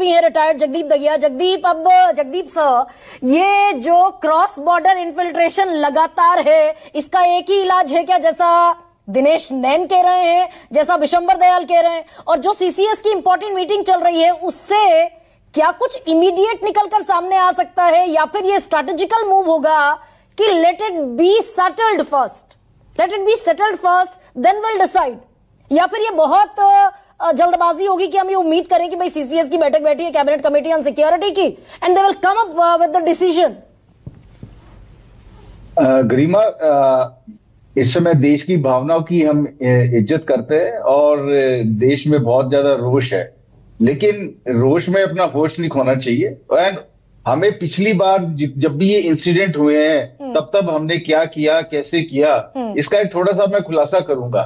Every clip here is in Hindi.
भी हैं रिटायर्ड जगदीप दगिया। जगदीप सर, ये जो क्रॉस बॉर्डर इन्फिल्ट्रेशन लगातार है, इसका एक ही इलाज है क्या, जैसा दिनेश नैन कह रहे हैं, जैसा विशंबर दयाल कह रहे हैं, और जो सीसीएस की इंपॉर्टेंट मीटिंग चल रही है उससे क्या कुछ इमीडिएट निकलकर सामने आ सकता है, या फिर ये स्ट्रैटेजिकल मूव होगा कि let it be settled first then will decide, या फिर ये बहुत जल्दबाजी होगी कि हम ये उम्मीद करें कि भाई सीसीएस की बैठक बैठी है, कैबिनेट कमेटी ऑन सिक्योरिटी की, and they will come up with the decision? Garima, इस समय देश की भावनाओं की हम इज्जत करते हैं और देश में बहुत ज्यादा रोष है, लेकिन रोष में अपना होश नहीं खोना चाहिए। और हमें पिछली बार जब भी ये इंसिडेंट हुए हैं तब हमने क्या किया, कैसे किया, इसका एक थोड़ा सा मैं खुलासा करूंगा।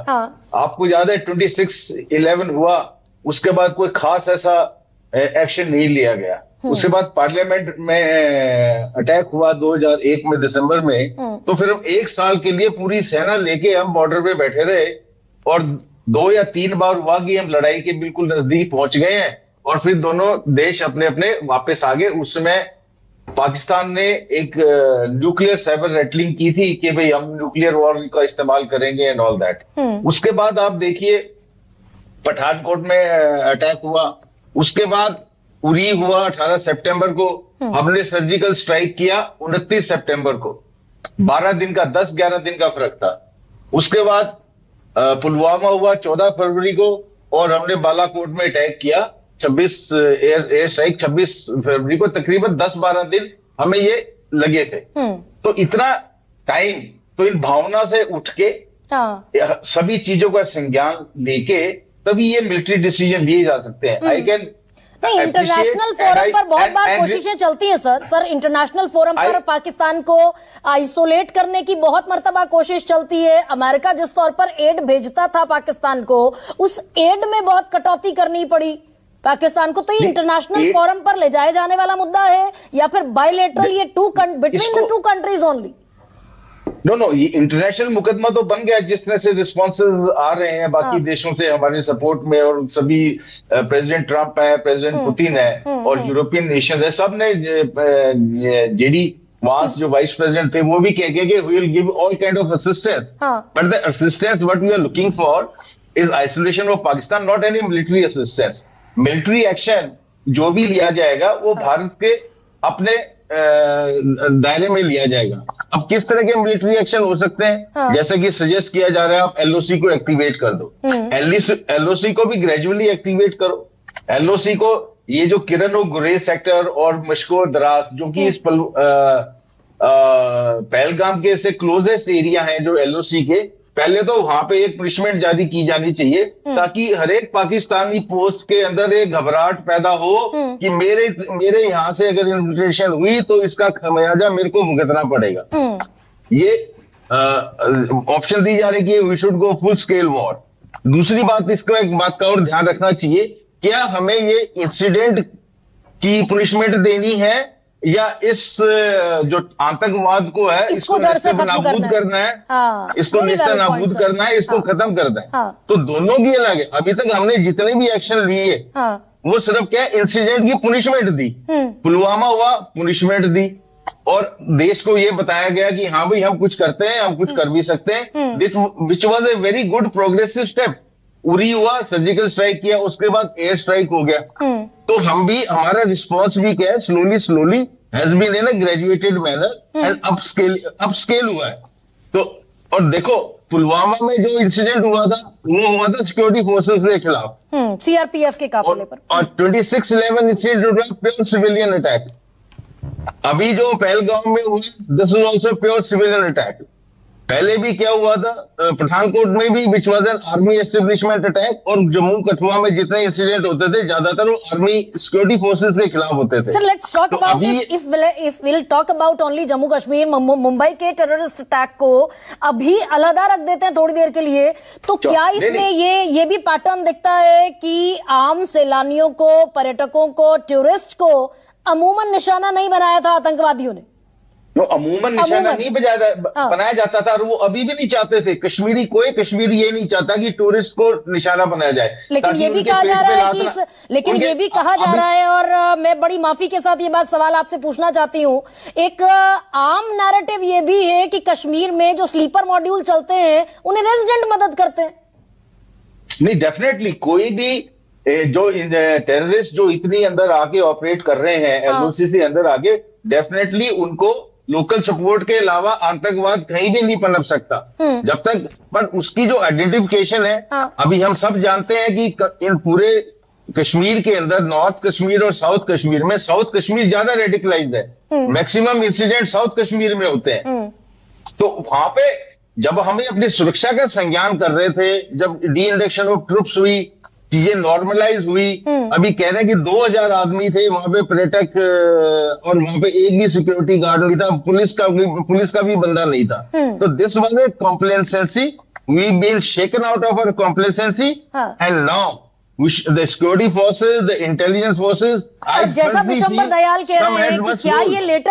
आपको याद है 26/11 हुआ, उसके बाद कोई खास ऐसा एक्शन नहीं लिया गया। उसके बाद पार्लियामेंट में अटैक हुआ 2001 में दिसंबर में, तो फिर हम 1 साल के लिए पूरी सेना लेके हम बॉर्डर पे बैठे रहे, और 2 या 3 बार हुआ कि हम लड़ाई के बिल्कुल नजदीक पहुंच गए हैं, और फिर दोनों देश अपने अपने वापस आ गए। उस समय पाकिस्तान ने एक न्यूक्लियर साइबर रेटलिंग की थी कि भाई हम न्यूक्लियर वॉर का इस्तेमाल करेंगे एंड ऑल दैट। उसके बाद आप देखिए पठानकोट में अटैक हुआ, उसके बाद उरी हुआ 18 सितंबर को, हमने सर्जिकल स्ट्राइक किया 29 सितंबर को, 12 दिन का 10-11 दिन का फर्क था। उसके बाद पुलवामा हुआ 14 फरवरी को, और हमने बालाकोट में अटैक किया 26 एयर स्ट्राइक 26 फरवरी को। तकरीबन 10-12 दिन हमें ये लगे थे। तो इतना टाइम, तो इन भावना से उठ के सभी चीजों का संज्ञान लेके तभी ये मिलिट्री डिसीजन लिए जा सकते हैं। आई कैन नहीं, इंटरनेशनल फोरम पर बहुत बार कोशिशें चलती हैं सर, इंटरनेशनल फोरम पर पाकिस्तान को आइसोलेट करने की बहुत मर्तबा कोशिश चलती है। अमेरिका जिस तौर पर एड भेजता था पाकिस्तान को, उस एड में बहुत कटौती करनी पड़ी पाकिस्तान को। तो ये इंटरनेशनल फोरम पर ले जाए जाने वाला मुद्दा है, या फिर बायलैटरल, ये between the 2 countries only? No, ये इंटरनेशनल मुकदमा तो बन गया, जिस तरह से रिस्पॉन्सेज आ रहे हैं बाकी देशों से हमारे सपोर्ट में, और सभी प्रेसिडेंट ट्रंप है, प्रेसिडेंट पुतिन है, और यूरोपियन नेशन है, सब ने जेडी वांस जो वाइस प्रेसिडेंट थे वो भी कह गए कि we will give all kind of assistance, but the assistance what we are looking for is isolation of Pakistan, not any military assistance. Military action जो भी लिया जाएगा वो भारत के अपने दायरे में लिया जाएगा। अब किस तरह के मिलिट्री एक्शन हो सकते हैं? जैसा कि सजेस्ट किया जा रहा है, आप एलओसी को एक्टिवेट कर दो, एलओसी को भी ग्रेजुअली एक्टिवेट करो। एलओसी को ये जो किरण और गुरेज सेक्टर और मशकोर दराज, जो कि इस पहलगाम के से क्लोजेस्ट एरिया हैं जो एलओसी के, पहले तो वहां पे एक पनिशमेंट जारी की जानी चाहिए, ताकि हर एक पाकिस्तानी पोस्ट के अंदर एक घबराहट पैदा हो कि मेरे यहां से अगर इन्फिल्ट्रेशन हुई तो इसका खमियाजा मेरे को भुगतना पड़ेगा। ये ऑप्शन दी जा रही है, we should go full scale war. दूसरी बात, इसको एक बात का और ध्यान रखना चाहिए, क्या हमें ये इंसिडेंट की पनिशमेंट देनी है, या इस जो आतंकवाद को है इसको नाबूद करना है, इसको नेस्तनाबूद करना है, इसको खत्म करना है। तो दोनों की अलग है। अभी तक हमने जितने भी एक्शन लिए वो सिर्फ क्या, इंसिडेंट की पनिशमेंट दी। पुलवामा हुआ, पनिशमेंट दी, और देश को ये बताया गया कि हाँ भाई हम कुछ करते हैं, हम कुछ कर भी सकते हैं, which was a very good progressive step. Uri हुआ, सर्जिकल स्ट्राइक किया, उसके बाद एयर स्ट्राइक हो गया। तो हम भी, हमारा रिस्पॉन्स भी क्या है, slowly has been in a graduated manner and upscale हुआ है। तो और देखो पुलवामा में जो इंसिडेंट हुआ था वो हुआ था सिक्योरिटी फोर्सेस के खिलाफ, सीआरपीएफ के काफिले पर, और 26/11 इंसिडेंट हुआ प्योर सिविलियन अटैक। अभी जो पहलगाम में हुआ, this is also pure civilian attack. पहले भी क्या हुआ था पठानकोट में भी, which was an army establishment attack, और जम्मू कठुआ में जितने इंसिडेंट होते थे ज्यादातर वो आर्मी सिक्योरिटी फोर्सेस के खिलाफ होते थे। Sir, let's talk about, if will talk about only Jammu Kashmir, Mumbai के टेररिस्ट अटैक को अभी अलग रख देते हैं थोड़ी देर के लिए, तो क्या इसमें ये भी पैटर्न दिखता है कि आम सैलानियों को, पर्यटकों को, टूरिस्ट को अमूमन निशाना नहीं बनाया था आतंकवादियों ने? तो अमूमन निशाना नहीं बनाया जाता था, और वो अभी भी नहीं चाहते थे। कोई कश्मीरी ये नहीं चाहता कि टूरिस्ट को निशाना बनाया जाए। लेकिन ये भी कहा जा रहा है कि लेकिन ये भी कहा जा रहा है, और मैं बड़ी माफी के साथ ये बात सवाल आपसे पूछना चाहती हूँ, एक आम नैरेटिव ये भी है कि कश्मीर में जो स्लीपर मॉड्यूल चलते हैं उन्हें रेजिडेंट मदद करते हैं। नहीं, डेफिनेटली कोई भी जो टेररिस्ट जो इतनी अंदर आके ऑपरेट कर रहे हैं, एलओसी से अंदर आगे, डेफिनेटली उनको लोकल सपोर्ट के अलावा आतंकवाद कहीं भी नहीं पनप सकता जब तक। पर उसकी जो आइडेंटिफिकेशन है, अभी हम सब जानते हैं कि इन पूरे कश्मीर के अंदर नॉर्थ कश्मीर और साउथ कश्मीर में, साउथ कश्मीर ज्यादा रेडिकलाइज्ड है, मैक्सिमम इंसिडेंट साउथ कश्मीर में होते हैं। तो वहां पे जब हमें अपनी सुरक्षा का संज्ञान कर रहे थे, जब डी इंडक्शन ऑफ ट्रुप्स हुई, चीजें नॉर्मलाइज हुई, अभी कह रहे हैं कि 2000 आदमी थे वहां पे पर्यटक, और वहां पे एक भी सिक्योरिटी गार्ड नहीं था, पुलिस का भी बंदा नहीं था। तो this was a complacency, we been shaken out of our complacency, and now the security forces, the intelligence forces, जैसा विशंबर दयाल कह रहे हैं कि क्या ये लेटर